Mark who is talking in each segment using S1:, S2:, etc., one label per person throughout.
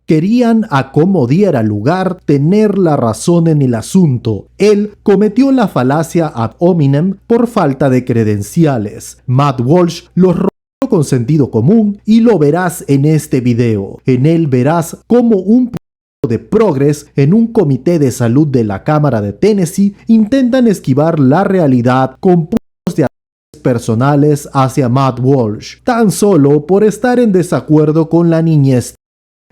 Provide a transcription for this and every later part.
S1: Querían, a como diera lugar, tener la razón en el asunto. Él cometió la falacia ad hominem por falta de credenciales. Matt Walsh los rompió con sentido común y lo verás en este video. En él verás cómo un de PROGRES en un comité de salud de la Cámara de Tennessee intentan esquivar la realidad con puntos de ataques personales hacia Matt Walsh, tan solo por estar en desacuerdo con la niñez.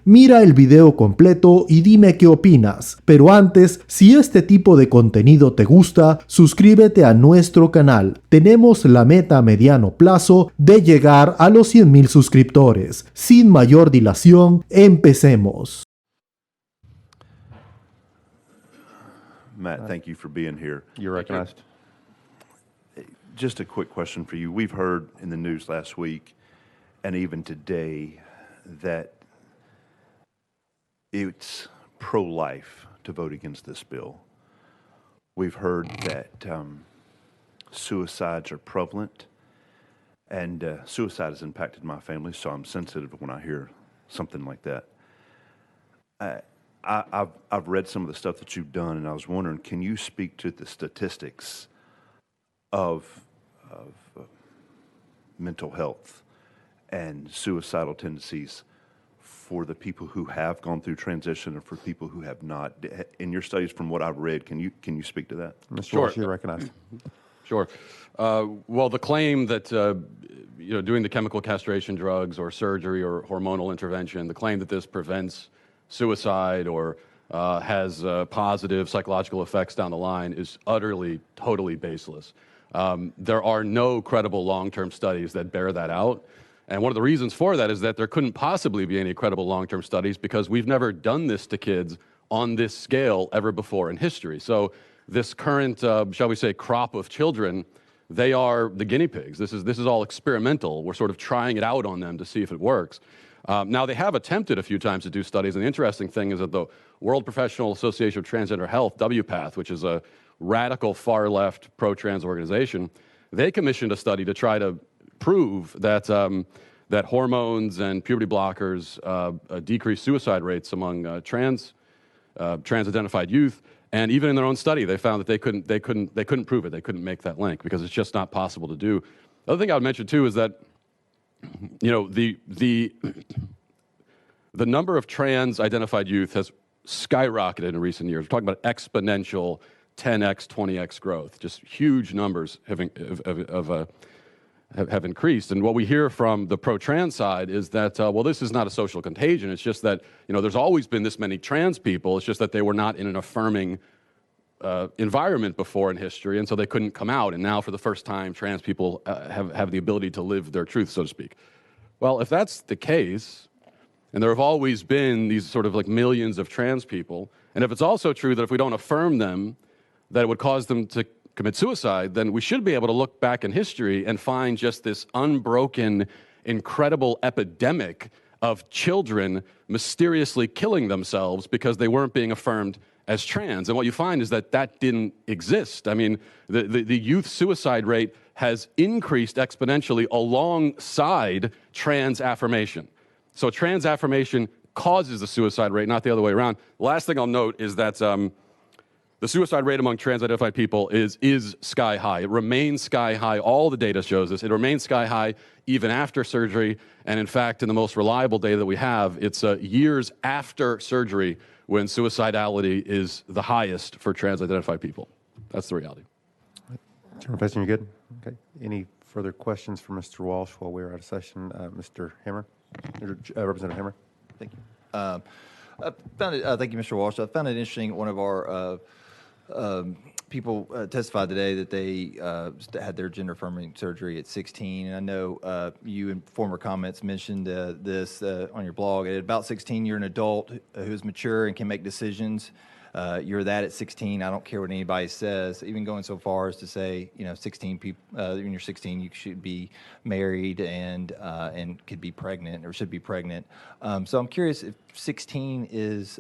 S1: Mira el video completo y dime qué opinas, pero antes, si este tipo de contenido te gusta, suscríbete a nuestro canal. Tenemos la meta a mediano plazo de llegar a los 100,000 suscriptores. Sin mayor dilación, empecemos.
S2: Matt, thank you for being here.
S3: You're recognized.
S2: Just a quick question for you. We've heard in the news last week and even today that it's pro-life to vote against this bill. We've heard that suicides are prevalent, and suicide has impacted my family, so I'm sensitive when I hear something like that. I've read some of the stuff that you've done, and I was wondering, can you speak to the statistics of mental health and suicidal tendencies for the people who have gone through transition and for people who have not? In your studies, from what I've read, can you speak to that?
S3: Mr.
S4: Sure.
S3: Walsh, you're recognized.
S4: Sure. Well, the claim that doing the chemical castration drugs or surgery or hormonal intervention, the claim that this prevents suicide or has positive psychological effects down the line is utterly, totally baseless. There are no credible long-term studies that bear that out. And one of the reasons for that is that there couldn't possibly be any credible long-term studies because we've never done this to kids on this scale ever before in history. So this current, shall we say, crop of children, they are the guinea pigs. This is all experimental. We're sort of trying it out on them to see if it works. Now, they have attempted a few times to do studies, and the interesting thing is that the World Professional Association of Transgender Health, WPATH, which is a radical far-left pro-trans organization, they commissioned a study to try to prove that that hormones and puberty blockers decrease suicide rates among trans-identified youth. And even in their own study, they found that they couldn't prove it. They couldn't make that link because it's just not possible to do. The other thing I would mention too is that the number of trans-identified youth has skyrocketed in recent years. We're talking about exponential 10x, 20x growth. Just huge numbers have increased. And what we hear from the pro-trans side is that, well, this is not a social contagion. It's just that, there's always been this many trans people. It's just that they were not in an affirming environment before in history, and so they couldn't come out. And now, for the first time, trans people have the ability to live their truth, so to speak. Well, if that's the case, and there have always been these sort of like millions of trans people, and if it's also true that if we don't affirm them, that it would cause them to commit suicide, then we should be able to look back in history and find just this unbroken, incredible epidemic of children mysteriously killing themselves because they weren't being affirmed as trans. And what you find is that that didn't exist. I mean, the youth suicide rate has increased exponentially alongside trans affirmation. So trans affirmation causes the suicide rate, not the other way around. The last thing I'll note is that the suicide rate among trans-identified people is sky high. It remains sky high. All the data shows this. It remains sky high even after surgery. And in fact, in the most reliable data that we have, it's years after surgery when suicidality is the highest for trans-identified people. That's the reality.
S3: Chairman President, you good? Okay. Any further questions for Mr. Walsh while we're out of session? Mr. Hammer, Representative Hammer.
S5: Thank you. I found it, thank you, Mr. Walsh. I found it interesting. One of our people testified today that they had their gender affirming surgery at 16. And I know you in former comments mentioned this on your blog. At about 16, you're an adult who's mature and can make decisions. You're that at 16. I don't care what anybody says. Even going so far as to say, 16 people when you're 16, you should be married and could be pregnant or should be pregnant. So I'm curious if 16 is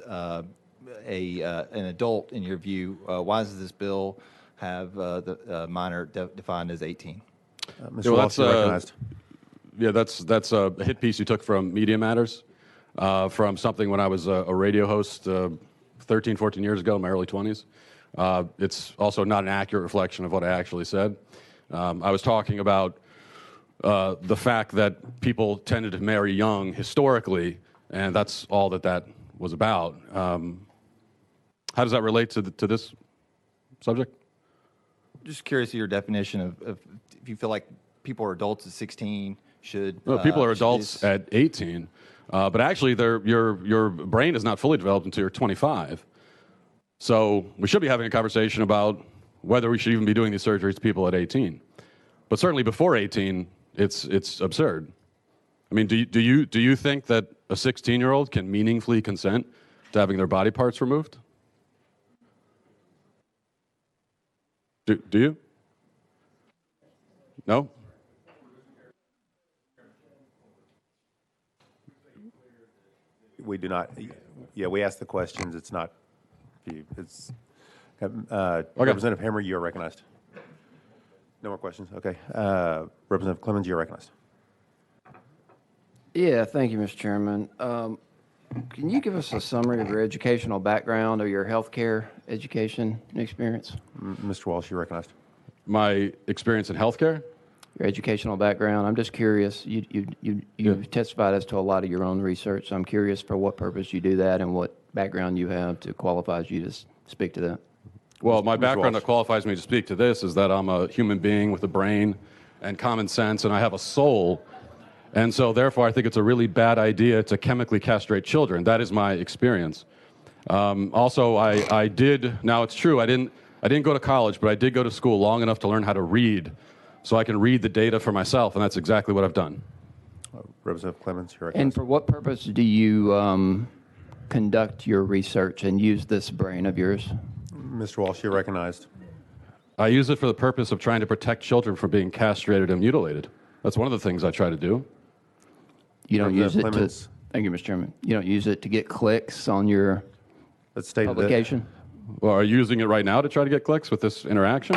S5: an adult in your view. Why does this bill have the minor defined as 18?
S3: Mr. Walsh, you're recognized.
S4: Yeah, that's a hit piece you took from Media Matters. from something when I was a radio host 13, 14 years ago, in my early 20s. It's also not an accurate reflection of what I actually said. I was talking about the fact that people tended to marry young historically, and that's all that was about. How does that relate to this subject?
S5: Just curious of your definition of if you feel like people are adults at 16 should.
S4: Well, people are adults at 18, but actually your brain is not fully developed until you're 25. So we should be having a conversation about whether we should even be doing these surgeries to people at 18. But certainly before 18, it's absurd. I mean, do you think that a 16-year-old can meaningfully consent to having their body parts removed? Do you? No?
S3: We do not. Yeah, we ask the questions. It's not. It's. Representative Hammer, you are recognized. No more questions. Okay. Representative Clemens, you are recognized.
S6: Yeah, thank you, Mr. Chairman. Can you give us a summary of your educational background or your healthcare education experience?
S3: Mr. Walsh, you are recognized.
S4: My experience in healthcare?
S6: Your educational background. I'm just curious. You've testified as to a lot of your own research. So I'm curious for what purpose you do that and what background you have to qualify you to speak to that.
S4: Well, my background that qualifies me to speak to this is that I'm a human being with a brain and common sense, and I have a soul. And so, therefore, I think it's a really bad idea to chemically castrate children. That is my experience. Also, I did. Now, it's true. I didn't go to college, but I did go to school long enough to learn how to read, so I can read the data for myself, and that's exactly what I've done.
S3: Representative Clemens, you're recognized.
S6: And for what purpose do you conduct your research and use this brain of yours?
S3: Mr. Walsh, you're recognized.
S4: I use it for the purpose of trying to protect children from being castrated and mutilated. That's one of the things I try to do.
S6: You don't use it
S3: Clemens.
S6: to. Thank you, Mr. Chairman. You don't use it to get clicks on your
S3: Let's state
S6: publication.
S4: Well, are you using it right now to try to get clicks with this interaction?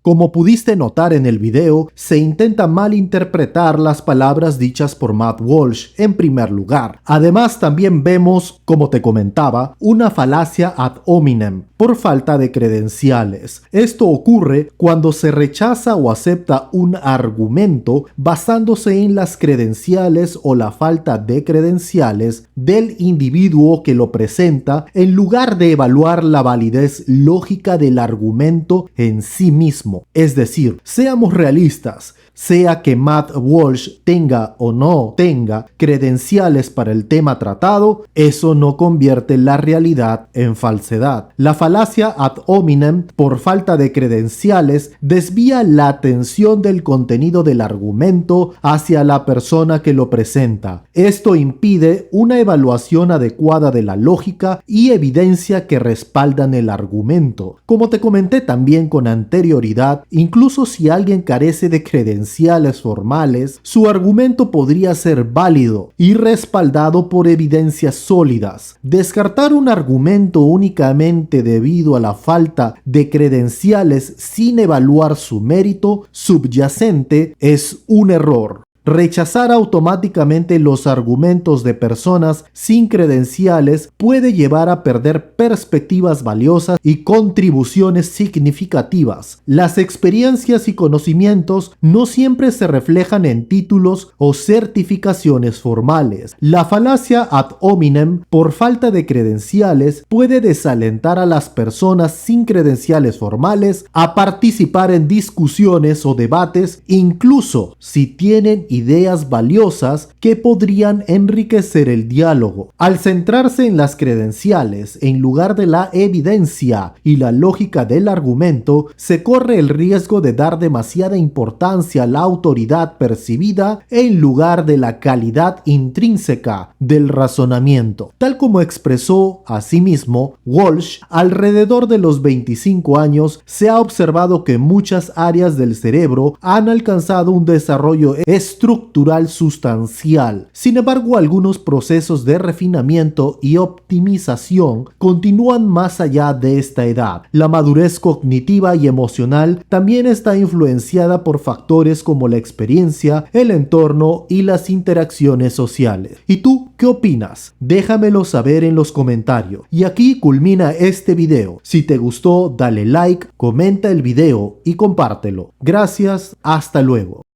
S1: Como pudiste notar en el video, se intenta malinterpretar las palabras dichas por Matt Walsh en primer lugar. Además, también vemos, como te comentaba, una falacia ad hominem, por falta de credenciales. Esto ocurre cuando se rechaza o acepta un argumento basándose en las credenciales o la falta de credenciales del individuo que lo presenta, en lugar de evaluar la validez lógica del argumento en sí mismo. Es decir, seamos realistas, sea que Matt Walsh tenga o no tenga credenciales para el tema tratado, eso no convierte la realidad en falsedad. La falacia ad hominem por falta de credenciales desvía la atención del contenido del argumento hacia la persona que lo presenta. Esto impide una evaluación adecuada de la lógica y evidencia que respaldan el argumento. Como te comenté también con anterioridad, incluso si alguien carece de credenciales formales, su argumento podría ser válido y respaldado por evidencias sólidas. Descartar un argumento únicamente debido a la falta de credenciales sin evaluar su mérito subyacente es un error. Rechazar automáticamente los argumentos de personas sin credenciales puede llevar a perder perspectivas valiosas y contribuciones significativas. Las experiencias y conocimientos no siempre se reflejan en títulos o certificaciones formales. La falacia ad hominem por falta de credenciales puede desalentar a las personas sin credenciales formales a participar en discusiones o debates, incluso si tienen ideas valiosas que podrían enriquecer el diálogo. Al centrarse en las credenciales en lugar de la evidencia y la lógica del argumento, se corre el riesgo de dar demasiada importancia a la autoridad percibida en lugar de la calidad intrínseca del razonamiento. Tal como expresó asimismo Walsh, alrededor de los 25 años se ha observado que muchas áreas del cerebro han alcanzado un desarrollo estructural estructural sustancial. Sin embargo, algunos procesos de refinamiento y optimización continúan más allá de esta edad. La madurez cognitiva y emocional también está influenciada por factores como la experiencia, el entorno y las interacciones sociales. ¿Y tú qué opinas? Déjamelo saber en los comentarios. Y aquí culmina este video. Si te gustó, dale like, comenta el video y compártelo. Gracias, hasta luego.